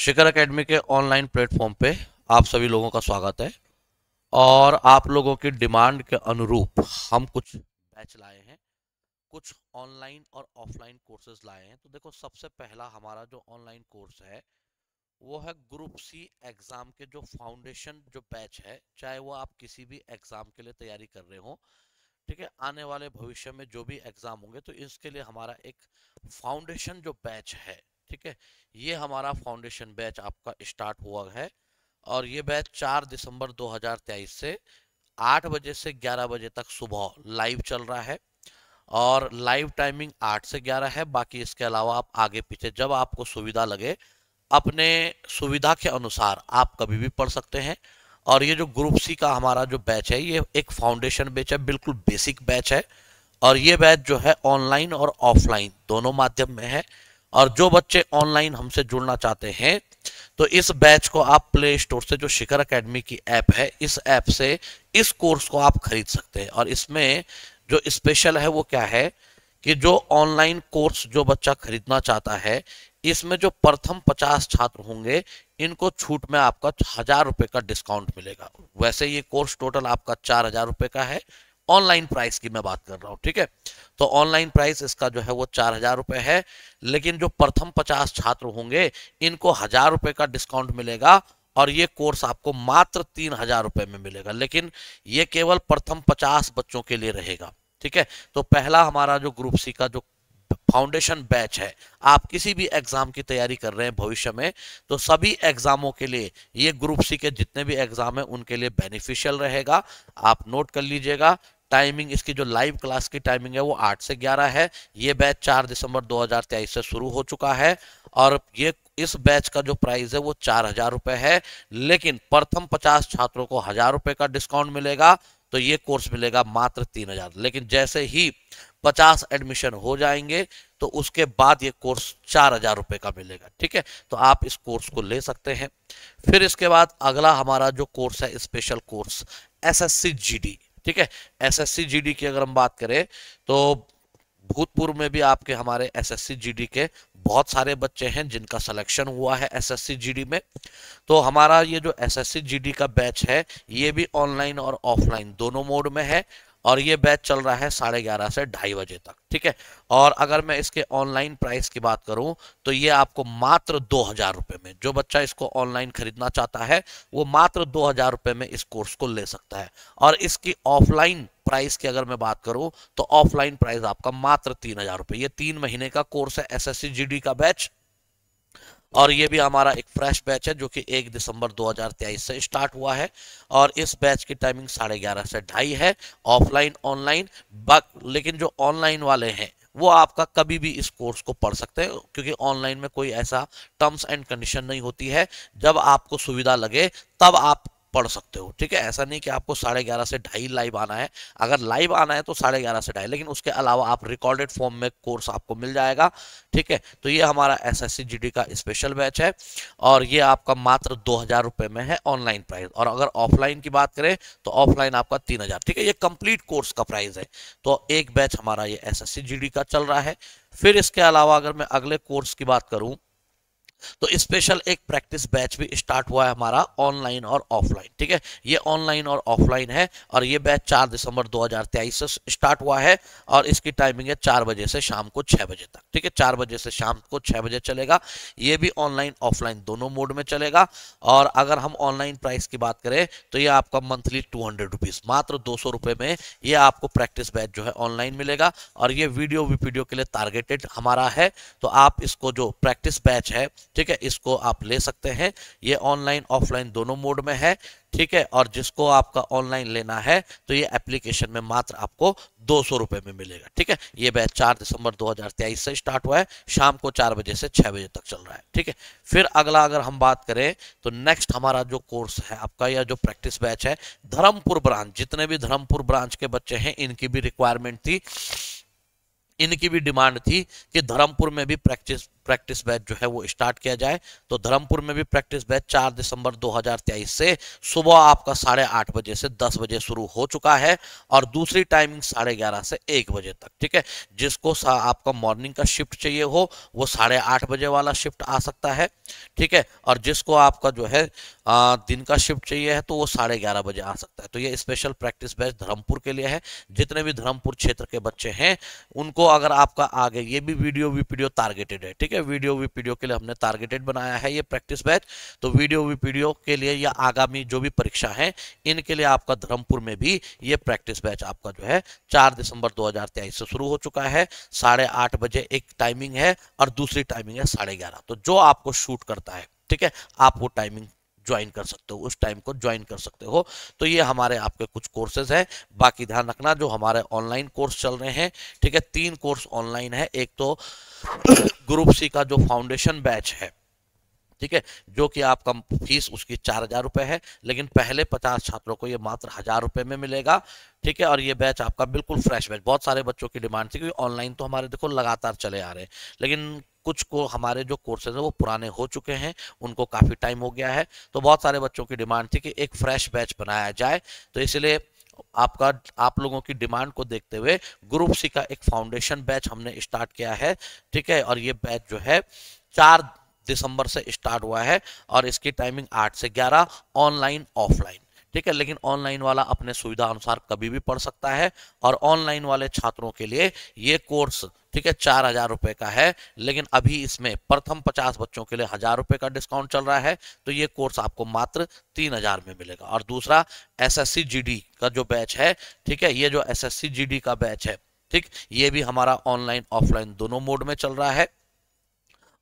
शिखर academy के online platform पे आप सभी लोगों का स्वागत है। और आप लोगों की डिमांड के अनुरूप हम कुछ बैच लाए हैं, कुछ ऑनलाइन और ऑफलाइन कोर्सेज लाए हैं। तो देखो, सबसे पहला हमारा जो ऑनलाइन कोर्स है वो है ग्रुप सी एग्जाम के जो फाउंडेशन जो बैच है, चाहे वो आप किसी भी एग्जाम के लिए तैयारी कर रहे हो, ठीक है, आने वाले भविष्य में जो भी एग्जाम होंगे तो इसके लिए हमारा एक फाउंडेशन जो बैच है, ठीक है, ये हमारा फाउंडेशन बैच आपका स्टार्ट हुआ है। और ये बैच 4 दिसंबर 2023 से 8 बजे से 11 बजे तक सुबह लाइव चल रहा है। और लाइव टाइमिंग 8 से 11 है। बाकी इसके अलावा आप आगे पीछे जब आपको सुविधा लगे, अपने सुविधा के अनुसार आप कभी भी पढ़ सकते हैं। और ये जो ग्रुप सी का हमारा जो बैच है, ये एक फाउंडेशन बैच है, बिल्कुल बेसिक बैच है। और ये बैच जो है ऑनलाइन और ऑफलाइन दोनों माध्यम में है। और जो बच्चे ऑनलाइन हमसे जुड़ना चाहते हैं तो इस बैच को आप प्ले स्टोर से, जो शिखर एकेडमी की ऐप है, इस ऐप से इस कोर्स को आप खरीद सकते हैं। और इसमें जो स्पेशल है वो क्या है कि जो ऑनलाइन कोर्स जो बच्चा खरीदना चाहता है, इसमें जो प्रथम 50 छात्र होंगे इनको छूट में आपका 1000 रुपए का डिस्काउंट मिलेगा। वैसे ये कोर्स टोटल आपका 4000 रुपए का है। ऑनलाइन प्राइस की मैं बात कर रहा हूँ, ठीक है। तो ऑनलाइन प्राइस इसका जो है वो 4000 रुपए है। लेकिन जो प्रथम 50 छात्र होंगे इनको 1000 रुपए का डिस्काउंट मिलेगा। और ये कोर्स आपको मात्र 3000 रुपए में मिलेगा। लेकिन ये केवल प्रथम 50 बच्चों के लिए रहेगा, ठीक है। तो पहला हमारा जो ग्रुप सी का जो फाउंडेशन बैच है, आप किसी भी एग्जाम की तैयारी कर रहे हैं भविष्य में, तो सभी एग्जामों के लिए ये ग्रुप सी के जितने भी एग्जाम है उनके लिए बेनिफिशियल रहेगा। आप नोट कर लीजिएगा। टाइमिंग इसकी जो लाइव क्लास की टाइमिंग है वो 8 से 11 है। ये बैच 4 दिसंबर 2023 से शुरू हो चुका है। और ये इस बैच का जो प्राइस है वो 4000 रुपए है। लेकिन प्रथम 50 छात्रों को 1000 रुपए का डिस्काउंट मिलेगा। तो ये कोर्स मिलेगा मात्र 3000। लेकिन जैसे ही 50 एडमिशन हो जाएंगे तो उसके बाद ये कोर्स 4000 रुपए का मिलेगा, ठीक है। तो आप इस कोर्स को ले सकते हैं। फिर इसके बाद अगला हमारा जो कोर्स है, स्पेशल कोर्स एसएससी जीडी, ठीक है। एसएससी जीडी की अगर हम बात करें तो भूतपूर्व में भी आपके हमारे एसएससी जीडी के बहुत सारे बच्चे हैं जिनका सिलेक्शन हुआ है एसएससी जीडी में। तो हमारा ये जो एसएससी जीडी का बैच है ये भी ऑनलाइन और ऑफलाइन दोनों मोड में है। और ये बैच चल रहा है 11:30 से 2:30 बजे तक, ठीक है। और अगर मैं इसके ऑनलाइन प्राइस की बात करूं तो ये आपको मात्र 2000 रुपए में, जो बच्चा इसको ऑनलाइन खरीदना चाहता है वो मात्र 2000 रुपए में इस कोर्स को ले सकता है। और इसकी ऑफलाइन प्राइस की अगर मैं बात करूं तो ऑफलाइन प्राइस आपका मात्र 3000 रुपए। ये 3 महीने का कोर्स है एसएससी जीडी का बैच। और ये भी हमारा एक फ्रेश बैच है जो कि 1 दिसंबर 2023 से स्टार्ट हुआ है। और इस बैच की टाइमिंग 11:30 से 2:30 है, ऑफलाइन ऑनलाइन। लेकिन जो ऑनलाइन वाले हैं वो आपका कभी भी इस कोर्स को पढ़ सकते हैं, क्योंकि ऑनलाइन में कोई ऐसा टर्म्स एंड कंडीशन नहीं होती है। जब आपको सुविधा लगे तब आप पढ़ सकते हो, ठीक है। ऐसा नहीं कि आपको 11:30 से 2:30 लाइव आना है। अगर लाइव आना है तो 11:30 से 2:30, लेकिन उसके अलावा आप रिकॉर्डेड फॉर्म में कोर्स आपको मिल जाएगा, ठीक है। तो ये हमारा एसएससी जीडी का स्पेशल बैच है। और ये आपका मात्र 2000 रुपए में है ऑनलाइन प्राइस। और अगर ऑफलाइन की बात करें तो ऑफलाइन आपका 3000, ठीक है। ये कंप्लीट कोर्स का प्राइस है। तो एक बैच हमारा ये एसएससी जीडी का चल रहा है। फिर इसके अलावा अगर मैं अगले कोर्स की बात करूं तो स्पेशल एक प्रैक्टिस बैच भी स्टार्ट हुआ है हमारा ऑनलाइन और ऑफलाइन, ठीक है। ये ऑनलाइन और ऑफलाइन है। और ये बैच 4 दिसंबर 2023 से स्टार्ट हुआ है। और इसकी टाइमिंग है 4 बजे से शाम को 6 बजे तक, ठीक है। 4 बजे से शाम को 6 बजे चलेगा। ये भी ऑनलाइन ऑफलाइन दोनों मोड में चलेगा। और अगर हम ऑनलाइन प्राइस की बात करें तो ये आपका मंथली 200 रुपीज, मात्र 200 रुपए में ये आपको प्रैक्टिस बैच जो है ऑनलाइन मिलेगा। और ये वीडियो के लिए टारगेटेड हमारा है। तो आप इसको जो प्रैक्टिस बैच है, ठीक है, इसको आप ले सकते हैं। ये ऑनलाइन ऑफलाइन दोनों मोड में है, ठीक है। और जिसको आपका ऑनलाइन लेना है तो ये एप्लीकेशन में मात्र आपको 200 रुपए में मिलेगा, ठीक है। ये बैच 4 दिसंबर 2023 से स्टार्ट हुआ है, शाम को 4 बजे से 6 बजे तक चल रहा है, ठीक है। फिर अगला अगर हम बात करें तो नेक्स्ट हमारा जो कोर्स है आपका, या जो प्रैक्टिस बैच है, धर्मपुर ब्रांच, जितने भी धर्मपुर ब्रांच के बच्चे हैं इनकी भी रिक्वायरमेंट थी, इनकी भी डिमांड थी कि धर्मपुर में भी प्रैक्टिस प्रैक्टिस बैच जो है वो स्टार्ट किया जाए। तो धर्मपुर में भी प्रैक्टिस बैच 4 दिसंबर 2023 से सुबह आपका 8:30 बजे से 10 बजे शुरू हो चुका है और दूसरी टाइमिंग 11:30 से 1 बजे तक। ठीक है, जिसको आपका मॉर्निंग का शिफ्ट चाहिए हो वो 8:30 बजे वाला शिफ्ट आ सकता है। ठीक है, और जिसको आपका जो है दिन का शिफ्ट चाहिए है तो वो 11:30 बजे आ सकता है। तो ये स्पेशल प्रैक्टिस बैच धर्मपुर के लिए है। जितने भी धर्मपुर क्षेत्र के बच्चे हैं उनको अगर आपका आगे ये भी वीडियो टारगेटेड है। ठीक है, वीडियो के लिए हमने टारगेटेड बनाया है ये प्रैक्टिस बैच। तो वीडियो के लिए या आगामी जो भी परीक्षा है इनके लिए आपका धर्मपुर में भी ये प्रैक्टिस बैच आपका जो है 4 दिसंबर 2023 से शुरू हो चुका है। 8:30 बजे एक टाइमिंग है और दूसरी टाइमिंग है 11:30। तो जो आपको शूट करता है, ठीक है, आप वो टाइमिंग ज्वाइन कर सकते हो, उस टाइम को ज्वाइन कर सकते हो। तो ये हमारे आपके कुछ कोर्सेज है। बाकी ध्यान रखना जो हमारे ऑनलाइन कोर्स चल रहे हैं, ठीक है, 3 कोर्स ऑनलाइन है। एक तो ग्रुप सी का जो फाउंडेशन बैच है, ठीक है, जो कि आपका फीस उसकी 4,000 रुपए है, लेकिन पहले 50 छात्रों को ये मात्र 1,000 रुपए में मिलेगा। ठीक है, और ये बैच आपका बिल्कुल फ्रेश बैच। बहुत सारे बच्चों की डिमांड थी क्योंकि ऑनलाइन तो हमारे देखो लगातार चले आ रहे हैं, लेकिन कुछ को हमारे जो कोर्सेज है वो पुराने हो चुके हैं, उनको काफी टाइम हो गया है। तो बहुत सारे बच्चों की डिमांड थी कि एक फ्रेश बैच बनाया जाए। तो इसलिए आप लोगों की डिमांड को देखते हुए ग्रुप सी का एक फाउंडेशन बैच हमने स्टार्ट किया है। ठीक है, और ये बैच जो है 4 दिसंबर से स्टार्ट हुआ है और इसकी टाइमिंग 8 से 11 ऑनलाइन ऑफलाइन। ठीक है, लेकिन ऑनलाइन वाला अपने सुविधा अनुसार कभी भी पढ़ सकता है। और ऑनलाइन वाले छात्रों के लिए ये कोर्स, ठीक है, 4,000 रुपए का है, लेकिन अभी इसमें प्रथम 50 बच्चों के लिए 1,000 रुपए का डिस्काउंट चल रहा है। तो ये कोर्स आपको मात्र 3,000 में मिलेगा। और दूसरा एसएससी जीडी का जो बैच है, ठीक है, ये जो एसएससी जीडी का बैच है, ठीक, ये भी हमारा ऑनलाइन ऑफलाइन दोनों मोड में चल रहा है।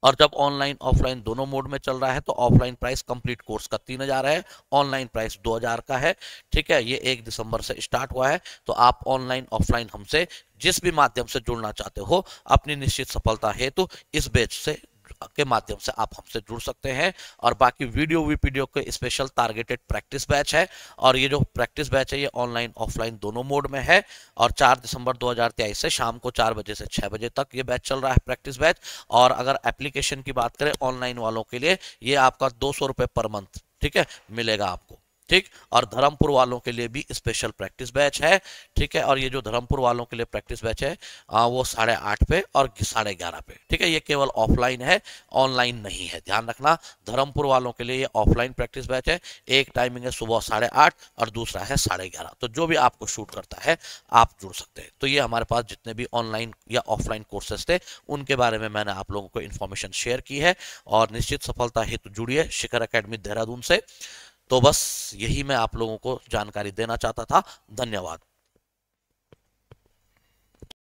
और जब ऑनलाइन ऑफलाइन दोनों मोड में चल रहा है तो ऑफलाइन प्राइस कंप्लीट कोर्स का 3,000 है, ऑनलाइन प्राइस 2,000 का है। ठीक है, ये 1 दिसंबर से स्टार्ट हुआ है। तो आप ऑनलाइन ऑफलाइन हमसे जिस भी माध्यम से जुड़ना चाहते हो अपनी निश्चित सफलता हेतु इस बैच से के माध्यम से आप हमसे जुड़ सकते हैं। और बाकी वीडियो के स्पेशल टारगेटेड प्रैक्टिस बैच है। और ये जो प्रैक्टिस बैच है ये ऑनलाइन ऑफलाइन दोनों मोड में है। और 4 दिसंबर 2023 से शाम को 4 बजे से 6 बजे तक ये बैच चल रहा है प्रैक्टिस बैच। और अगर एप्लीकेशन की बात करें ऑनलाइन वालों के लिए ये आपका 200 रुपये पर मंथ, ठीक है, मिलेगा आपको। ठीक, और धर्मपुर वालों के लिए भी स्पेशल प्रैक्टिस बैच है। ठीक है, और ये जो धर्मपुर वालों के लिए प्रैक्टिस बैच है वो 8:30 पे और 11:30 पे। ठीक है, ये केवल ऑफलाइन है, ऑनलाइन नहीं है, ध्यान रखना। धर्मपुर वालों के लिए ये ऑफलाइन प्रैक्टिस बैच है। एक टाइमिंग है सुबह 8:30 और दूसरा है 11:30। तो जो भी आपको शूट करता है आप जुड़ सकते हैं। तो ये हमारे पास जितने भी ऑनलाइन या ऑफलाइन कोर्सेज थे उनके बारे में मैंने आप लोगों को इन्फॉर्मेशन शेयर की है। और निश्चित सफलता हेतु जुड़िए शिखर एकेडमी देहरादून से। तो बस यही मैं आप लोगों को जानकारी देना चाहता था। धन्यवाद।